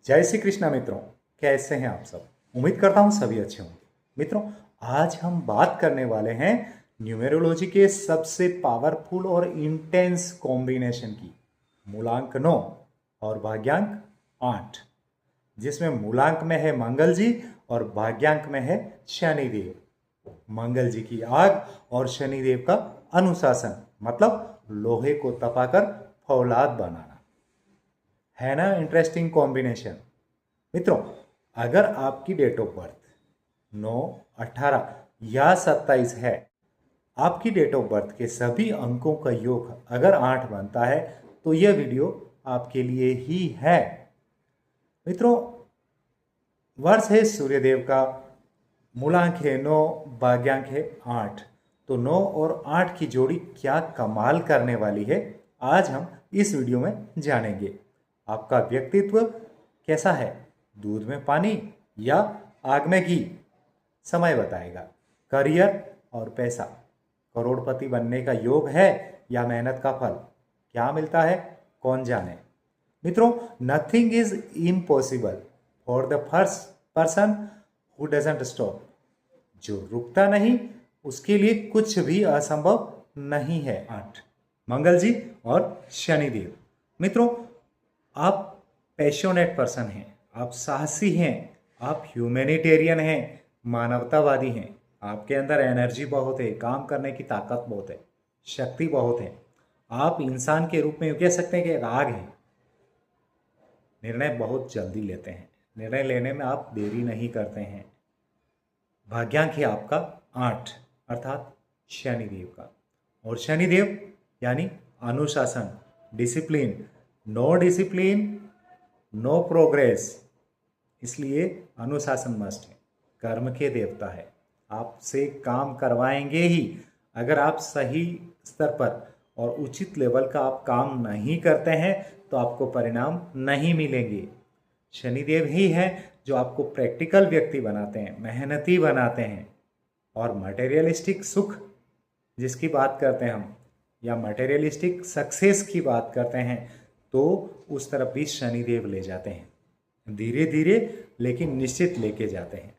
जय श्री कृष्णा मित्रों। कैसे हैं आप सब? उम्मीद करता हूं सभी अच्छे होंगे। मित्रों, आज हम बात करने वाले हैं न्यूमेरोलॉजी के सबसे पावरफुल और इंटेंस कॉम्बिनेशन की, मूलांक 9 और भाग्यांक 8, जिसमें मूलांक में है मंगल जी और भाग्यांक में है शनिदेव। मंगल जी की आग और शनिदेव का अनुशासन, मतलब लोहे को तपाकर फौलाद बनाना। है ना इंटरेस्टिंग कॉम्बिनेशन? मित्रों, अगर आपकी डेट ऑफ बर्थ 9, 18 या 27 है, आपकी डेट ऑफ बर्थ के सभी अंकों का योग अगर 8 बनता है, तो यह वीडियो आपके लिए ही है। मित्रों, वर्ष है सूर्यदेव का, मूलांक है 9, भाग्यांक है 8। तो 9 और 8 की जोड़ी क्या कमाल करने वाली है, आज हम इस वीडियो में जानेंगे। आपका व्यक्तित्व कैसा है, दूध में पानी या आग में घी, समय बताएगा। करियर और पैसा, करोड़पति बनने का योग है या मेहनत का फल, क्या मिलता है कौन जाने। मित्रों, nothing is impossible for the first person who doesn't stop. जो रुकता नहीं उसके लिए कुछ भी असंभव नहीं है। 8 मंगल जी और शनिदेव। मित्रों, आप पैशनेट पर्सन हैं, आप साहसी हैं, आप ह्यूमैनिटेरियन हैं, मानवतावादी हैं। आपके अंदर एनर्जी बहुत है, काम करने की ताकत बहुत है, शक्ति बहुत है। आप इंसान के रूप में यूँ कह सकते हैं कि राग हैं। निर्णय बहुत जल्दी लेते हैं, निर्णय लेने में आप देरी नहीं करते हैं। भाग्यांक है आपका 8, अर्थात शनिदेव का। और शनिदेव यानी अनुशासन, discipline. No discipline no progress, इसलिए अनुशासन मस्ट है। कर्म के देवता है, आपसे काम करवाएंगे ही। अगर आप सही स्तर पर और उचित लेवल का आप काम नहीं करते हैं तो आपको परिणाम नहीं मिलेंगे। शनिदेव ही है जो आपको प्रैक्टिकल व्यक्ति बनाते हैं, मेहनती बनाते हैं। और मटेरियलिस्टिक सुख जिसकी बात करते हैं हम, या मटेरियलिस्टिक सक्सेस की बात करते हैं, तो उस तरफ भी शनिदेव ले जाते हैं। धीरे धीरे लेकिन निश्चित लेके जाते हैं।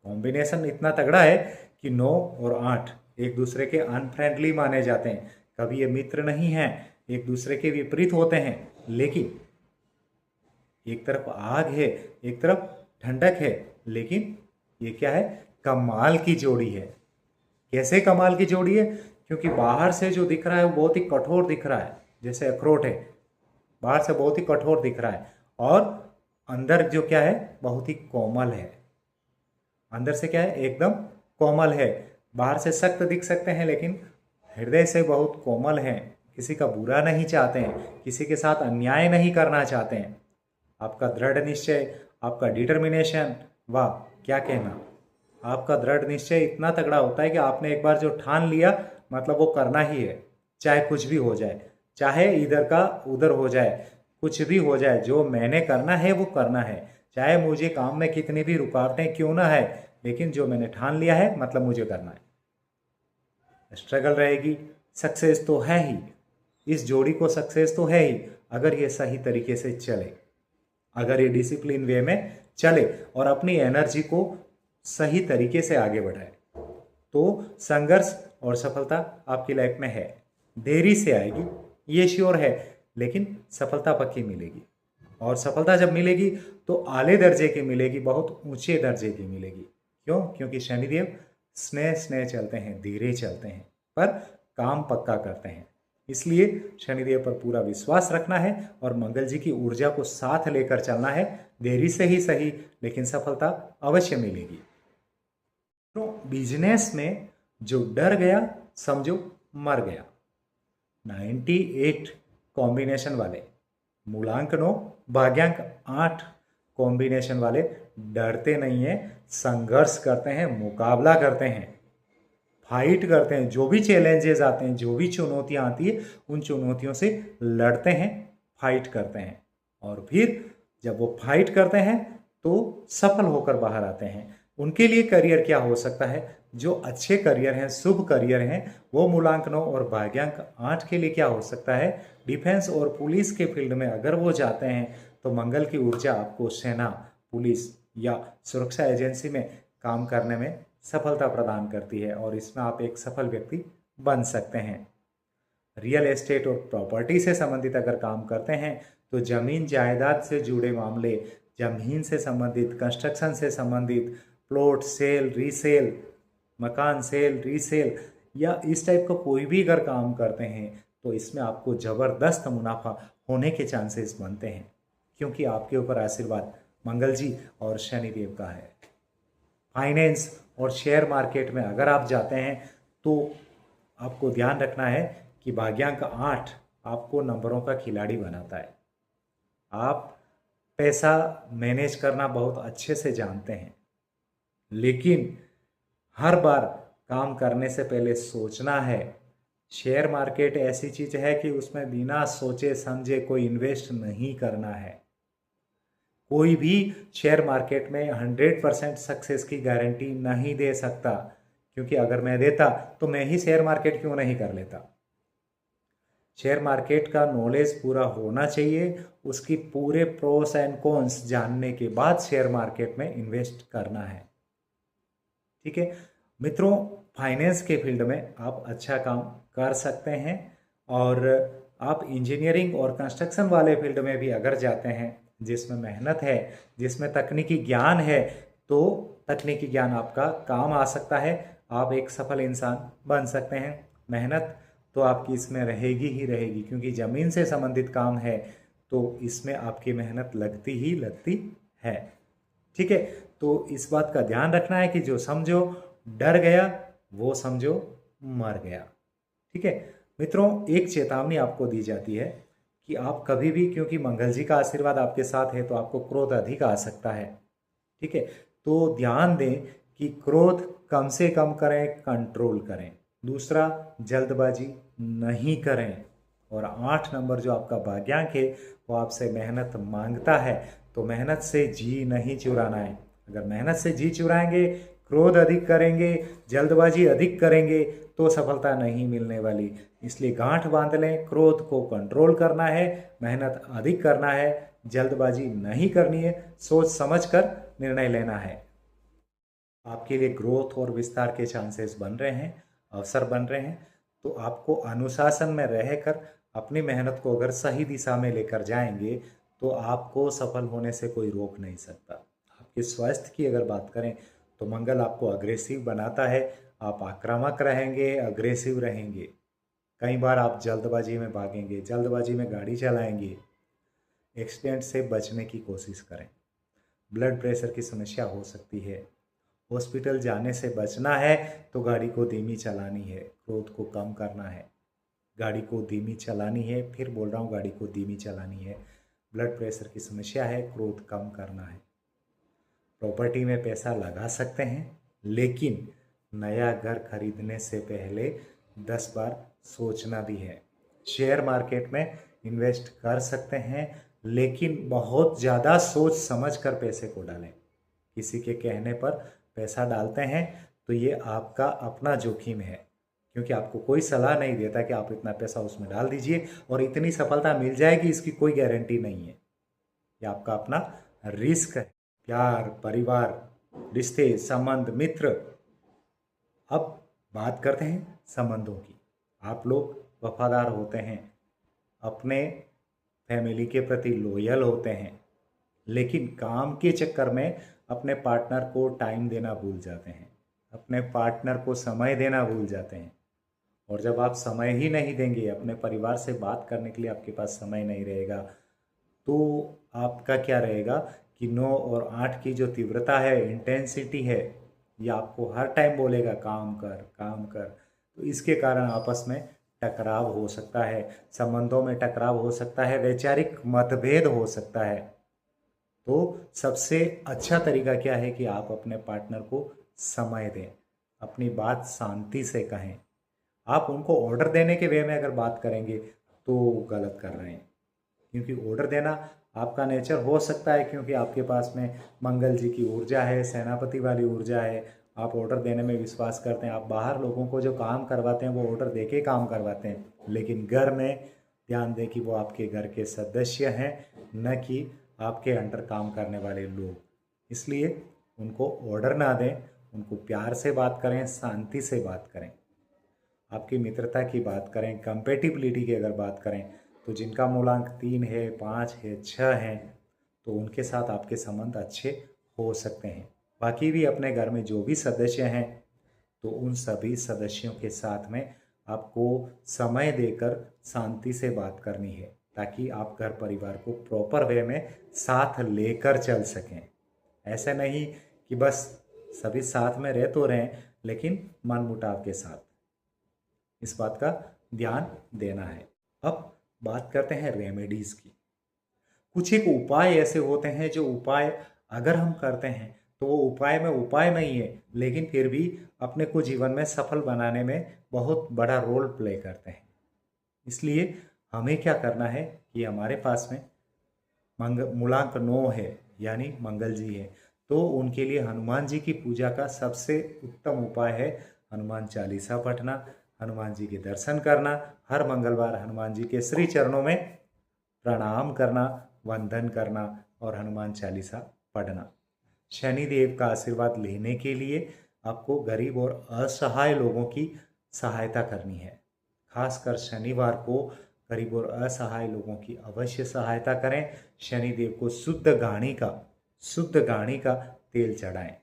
कॉम्बिनेशन इतना तगड़ा है कि 9 और 8 एक दूसरे के अनफ्रेंडली माने जाते हैं। कभी ये मित्र नहीं हैं, एक दूसरे के विपरीत होते हैं, लेकिन एक तरफ आग है, एक तरफ ठंडक है। लेकिन ये क्या है, कमाल की जोड़ी है। कैसे कमाल की जोड़ी है? क्योंकि बाहर से जो दिख रहा है वो बहुत ही कठोर दिख रहा है, जैसे अखरोट है, बाहर से बहुत ही कठोर दिख रहा है, और अंदर जो क्या है बहुत ही कोमल है। अंदर से क्या है, एकदम कोमल है। बाहर से सख्त दिख सकते हैं लेकिन हृदय से बहुत कोमल हैं। किसी का बुरा नहीं चाहते हैं, किसी के साथ अन्याय नहीं करना चाहते हैं। आपका दृढ़ निश्चय, आपका डिटर्मिनेशन, वाह क्या कहना। आपका दृढ़ निश्चय इतना तगड़ा होता है कि आपने एक बार जो ठान लिया, मतलब वो करना ही है, चाहे कुछ भी हो जाए, चाहे इधर का उधर हो जाए, कुछ भी हो जाए, जो मैंने करना है वो करना है। चाहे मुझे काम में कितनी भी रुकावटें क्यों ना है, लेकिन जो मैंने ठान लिया है मतलब मुझे करना है। स्ट्रगल रहेगी, सक्सेस तो है ही। इस जोड़ी को सक्सेस तो है ही अगर ये सही तरीके से चले, अगर ये डिसिप्लिन वे में चले और अपनी एनर्जी को सही तरीके से आगे बढ़ाए, तो संघर्ष और सफलता आपकी लाइफ में है। देरी से आएगी ये श्योर है, लेकिन सफलता पक्की मिलेगी। और सफलता जब मिलेगी तो आले दर्जे की मिलेगी, बहुत ऊंचे दर्जे की मिलेगी। क्यों? क्योंकि शनिदेव स्नेह स्नेह चलते हैं, धीरे चलते हैं, पर काम पक्का करते हैं। इसलिए शनिदेव पर पूरा विश्वास रखना है और मंगल जी की ऊर्जा को साथ लेकर चलना है। देरी से ही सही, लेकिन सफलता अवश्य मिलेगी। तो बिजनेस में जो डर गया समझो मर गया। 98 कॉम्बिनेशन वाले, मूलांक 9 भाग्यांक 8 कॉम्बिनेशन वाले डरते नहीं हैं, संघर्ष करते हैं, मुकाबला करते हैं, फाइट करते हैं। जो भी चैलेंजेस आते हैं, जो भी चुनौतियां आती है, उन चुनौतियों से लड़ते हैं, फाइट करते हैं। और फिर जब वो फाइट करते हैं तो सफल होकर बाहर आते हैं। उनके लिए करियर क्या हो सकता है? जो अच्छे करियर हैं, शुभ करियर हैं, वो मूलांक 9 और भाग्यांक 8 के लिए क्या हो सकता है? डिफेंस और पुलिस के फील्ड में अगर वो जाते हैं तो मंगल की ऊर्जा आपको सेना, पुलिस या सुरक्षा एजेंसी में काम करने में सफलता प्रदान करती है और इसमें आप एक सफल व्यक्ति बन सकते हैं। रियल एस्टेट और प्रॉपर्टी से संबंधित अगर काम करते हैं तो जमीन जायदाद से जुड़े मामले, जमीन से संबंधित, कंस्ट्रक्शन से संबंधित, प्लॉट सेल रीसेल, मकान सेल रीसेल या इस टाइप का कोई भी अगर काम करते हैं तो इसमें आपको ज़बरदस्त मुनाफा होने के चांसेस बनते हैं, क्योंकि आपके ऊपर आशीर्वाद मंगल जी और शनिदेव का है। फाइनेंस और शेयर मार्केट में अगर आप जाते हैं तो आपको ध्यान रखना है कि भाग्यांक 8 आपको नंबरों का खिलाड़ी बनाता है। आप पैसा मैनेज करना बहुत अच्छे से जानते हैं, लेकिन हर बार काम करने से पहले सोचना है। शेयर मार्केट ऐसी चीज है कि उसमें बिना सोचे समझे कोई इन्वेस्ट नहीं करना है। कोई भी शेयर मार्केट में 100% सक्सेस की गारंटी नहीं दे सकता, क्योंकि अगर मैं देता तो मैं ही शेयर मार्केट क्यों नहीं कर लेता। शेयर मार्केट का नॉलेज पूरा होना चाहिए, उसकी पूरे प्रोस एंड कॉन्स जानने के बाद शेयर मार्केट में इन्वेस्ट करना है। ठीक है मित्रों, फाइनेंस के फील्ड में आप अच्छा काम कर सकते हैं और आप इंजीनियरिंग और कंस्ट्रक्शन वाले फील्ड में भी अगर जाते हैं जिसमें मेहनत है, जिसमें तकनीकी ज्ञान है, तो तकनीकी ज्ञान आपका काम आ सकता है। आप एक सफल इंसान बन सकते हैं। मेहनत तो आपकी इसमें रहेगी ही रहेगी, क्योंकि ज़मीन से संबंधित काम है तो इसमें आपकी मेहनत लगती ही लगती है। ठीक है, तो इस बात का ध्यान रखना है कि जो समझो डर गया वो समझो मर गया। ठीक है मित्रों, एक चेतावनी आपको दी जाती है कि आप कभी भी, क्योंकि मंगल जी का आशीर्वाद आपके साथ है तो आपको क्रोध अधिक आ सकता है। ठीक है, तो ध्यान दें कि क्रोध कम से कम करें, कंट्रोल करें। दूसरा, जल्दबाजी नहीं करें। और 8 नंबर जो आपका भाग्यांक है वो आपसे मेहनत मांगता है, तो मेहनत से जी नहीं चुराना है। अगर मेहनत से जी चुराएंगे, क्रोध अधिक करेंगे, जल्दबाजी अधिक करेंगे तो सफलता नहीं मिलने वाली। इसलिए गांठ बांध लें, क्रोध को कंट्रोल करना है, मेहनत अधिक करना है, जल्दबाजी नहीं करनी है, सोच समझकर निर्णय लेना है। आपके लिए ग्रोथ और विस्तार के चांसेस बन रहे हैं, अवसर बन रहे हैं, तो आपको अनुशासन में रहकर अपनी मेहनत को अगर सही दिशा में लेकर जाएंगे तो आपको सफल होने से कोई रोक नहीं सकता। आपके स्वास्थ्य की अगर बात करें तो मंगल आपको अग्रेसिव बनाता है। आप आक्रामक रहेंगे, अग्रेसिव रहेंगे। कई बार आप जल्दबाजी में भागेंगे, जल्दबाजी में गाड़ी चलाएंगे। एक्सीडेंट से बचने की कोशिश करें। ब्लड प्रेशर की समस्या हो सकती है। हॉस्पिटल जाने से बचना है तो गाड़ी को धीमी चलानी है, क्रोध को कम करना है, गाड़ी को धीमी चलानी है। फिर बोल रहा हूँ, गाड़ी को धीमी चलानी है। ब्लड प्रेशर की समस्या है, क्रोध कम करना है। प्रॉपर्टी में पैसा लगा सकते हैं, लेकिन नया घर खरीदने से पहले 10 बार सोचना भी है। शेयर मार्केट में इन्वेस्ट कर सकते हैं, लेकिन बहुत ज़्यादा सोच समझ कर पैसे को डालें। किसी के कहने पर पैसा डालते हैं तो ये आपका अपना जोखिम है, क्योंकि आपको कोई सलाह नहीं देता कि आप इतना पैसा उसमें डाल दीजिए और इतनी सफलता मिल जाएगी, इसकी कोई गारंटी नहीं है। ये आपका अपना रिस्क है। प्यार, परिवार, रिश्ते, संबंध, मित्र। अब बात करते हैं संबंधों की। आप लोग वफादार होते हैं, अपने फैमिली के प्रति लॉयल होते हैं, लेकिन काम के चक्कर में अपने पार्टनर को टाइम देना भूल जाते हैं, अपने पार्टनर को समय देना भूल जाते हैं। और जब आप समय ही नहीं देंगे, अपने परिवार से बात करने के लिए आपके पास समय नहीं रहेगा, तो आपका क्या रहेगा कि 9 और 8 की जो तीव्रता है, इंटेंसिटी है, ये आपको हर टाइम बोलेगा काम कर काम कर। तो इसके कारण आपस में टकराव हो सकता है, संबंधों में टकराव हो सकता है, वैचारिक मतभेद हो सकता है। तो सबसे अच्छा तरीका क्या है कि आप अपने पार्टनर को समय दें, अपनी बात शांति से कहें। आप उनको ऑर्डर देने के वे में अगर बात करेंगे तो गलत कर रहे हैं, क्योंकि ऑर्डर देना आपका नेचर हो सकता है, क्योंकि आपके पास में मंगल जी की ऊर्जा है, सेनापति वाली ऊर्जा है। आप ऑर्डर देने में विश्वास करते हैं। आप बाहर लोगों को जो काम करवाते हैं वो ऑर्डर दे के काम करवाते हैं, लेकिन घर में ध्यान दें कि वो आपके घर के सदस्य हैं, न कि आपके अंडर काम करने वाले लोग। इसलिए उनको ऑर्डर ना दें, उनको प्यार से बात करें, शांति से बात करें। आपकी मित्रता की बात करें, कंपेटिबिलिटी की अगर बात करें, तो जिनका मूलांक 3 है, 5 है, 6 है, तो उनके साथ आपके संबंध अच्छे हो सकते हैं। बाकी भी अपने घर में जो भी सदस्य हैं, तो उन सभी सदस्यों के साथ में आपको समय देकर शांति से बात करनी है, ताकि आप घर परिवार को प्रॉपर वे में साथ लेकर चल सकें। ऐसा नहीं कि बस सभी साथ में रह तो रहें, लेकिन मनमुटाव के साथ। इस बात का ध्यान देना है। अब बात करते हैं रेमेडीज की। कुछ एक उपाय ऐसे होते हैं जो उपाय अगर हम करते हैं तो वो उपाय नहीं है, लेकिन फिर भी अपने को जीवन में सफल बनाने में बहुत बड़ा रोल प्ले करते हैं। इसलिए हमें क्या करना है कि हमारे पास में मूलांक 9 है, यानी मंगल जी है, तो उनके लिए हनुमान जी की पूजा का सबसे उत्तम उपाय है हनुमान चालीसा पढ़ना, हनुमान जी के दर्शन करना, हर मंगलवार हनुमान जी के श्री चरणों में प्रणाम करना, वंदन करना और हनुमान चालीसा पढ़ना। शनिदेव का आशीर्वाद लेने के लिए आपको गरीब और असहाय लोगों की सहायता करनी है। खासकर शनिवार को गरीब और असहाय लोगों की अवश्य सहायता करें। शनिदेव को शुद्ध घाणी का तेल चढ़ाएं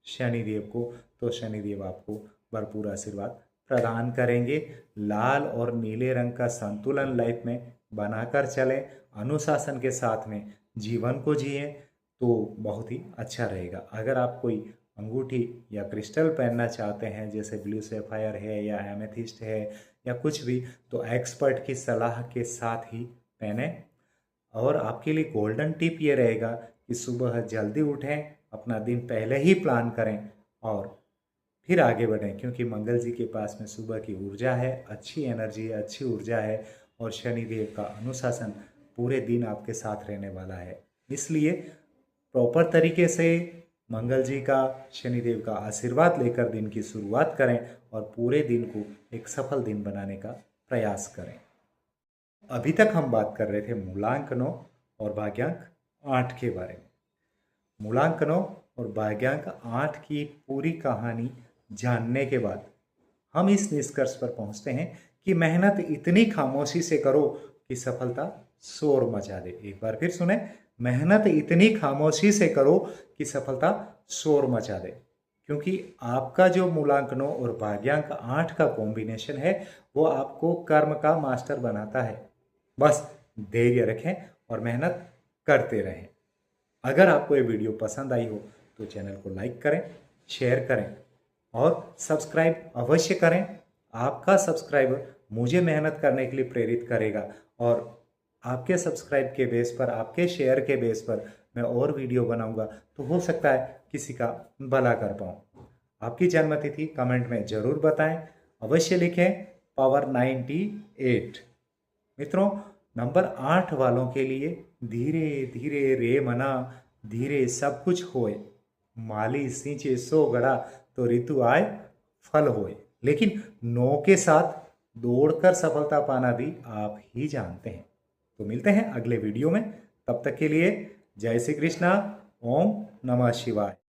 शनिदेव को, तो शनिदेव आपको भरपूर आशीर्वाद प्रदान करेंगे। लाल और नीले रंग का संतुलन लाइफ में बनाकर चलें, अनुशासन के साथ में जीवन को जिएं, तो बहुत ही अच्छा रहेगा। अगर आप कोई अंगूठी या क्रिस्टल पहनना चाहते हैं, जैसे ब्लू सैफायर है या एमेथिस्ट है या कुछ भी, तो एक्सपर्ट की सलाह के साथ ही पहने। और आपके लिए गोल्डन टिप ये रहेगा कि सुबह जल्दी उठें, अपना दिन पहले ही प्लान करें और फिर आगे बढ़ें, क्योंकि मंगल जी के पास में सुबह की ऊर्जा है, अच्छी एनर्जी है, अच्छी ऊर्जा है और शनिदेव का अनुशासन पूरे दिन आपके साथ रहने वाला है। इसलिए प्रॉपर तरीके से मंगल जी का, शनिदेव का आशीर्वाद लेकर दिन की शुरुआत करें और पूरे दिन को एक सफल दिन बनाने का प्रयास करें। अभी तक हम बात कर रहे थे मूलांक 9 और भाग्यांक 8 के बारे में। मूलांक 9 और भाग्यांक 8 की पूरी कहानी जानने के बाद हम इस निष्कर्ष पर पहुंचते हैं कि मेहनत इतनी खामोशी से करो कि सफलता शोर मचा दे। एक बार फिर सुने, मेहनत इतनी खामोशी से करो कि सफलता शोर मचा दे। क्योंकि आपका जो मूलांक 9 और भाग्यांक 8 का कॉम्बिनेशन है, वो आपको कर्म का मास्टर बनाता है। बस धैर्य रखें और मेहनत करते रहें। अगर आपको ये वीडियो पसंद आई हो तो चैनल को लाइक करें, शेयर करें और सब्सक्राइब अवश्य करें। आपका सब्सक्राइब मुझे मेहनत करने के लिए प्रेरित करेगा और आपके सब्सक्राइब के बेस पर, आपके शेयर के बेस पर मैं और वीडियो बनाऊंगा, तो हो सकता है किसी का भला कर पाऊँ। आपकी जन्मतिथि कमेंट में ज़रूर बताएं, अवश्य लिखें पावर 98। मित्रों, नंबर 8 वालों के लिए धीरे धीरे रे मना, धीरे सब कुछ होए, माली सींचे सो गड़ा तो ऋतु आए फल होए। लेकिन 9 के साथ दौड़कर सफलता पाना भी आप ही जानते हैं। तो मिलते हैं अगले वीडियो में, तब तक के लिए जय श्री कृष्णा, ओम नमः शिवाय।